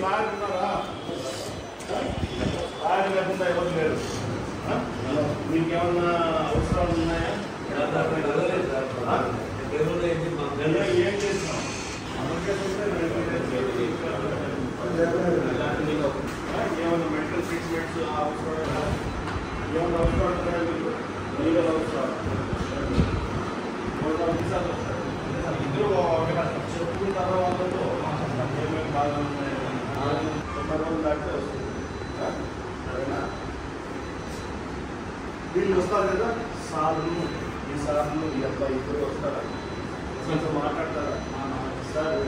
లాగున్నారా log లేకుండా ఎవరు లేరు. మీకేమన్నా అవసరాలు ఉన్నాయా? ఏం చేసినాం ఏమన్నా మెంటల్ ట్రీట్మెంట్స్ అవసరం ఏమన్నా అవసరం లీగల్ అవసరాలు ఇద్దరు చెప్పుకుంటారో వాళ్ళతో ఏమేమి బాగా ఉన్నాయి దాటితే వస్తుంది. సరేనా? వీళ్ళు వస్తారు కదా సార్లు, ఈ సార్లు ఈ అబ్బాయి ఇద్దరు వస్తారా? కొంచెం మాట్లాడతారా సార్?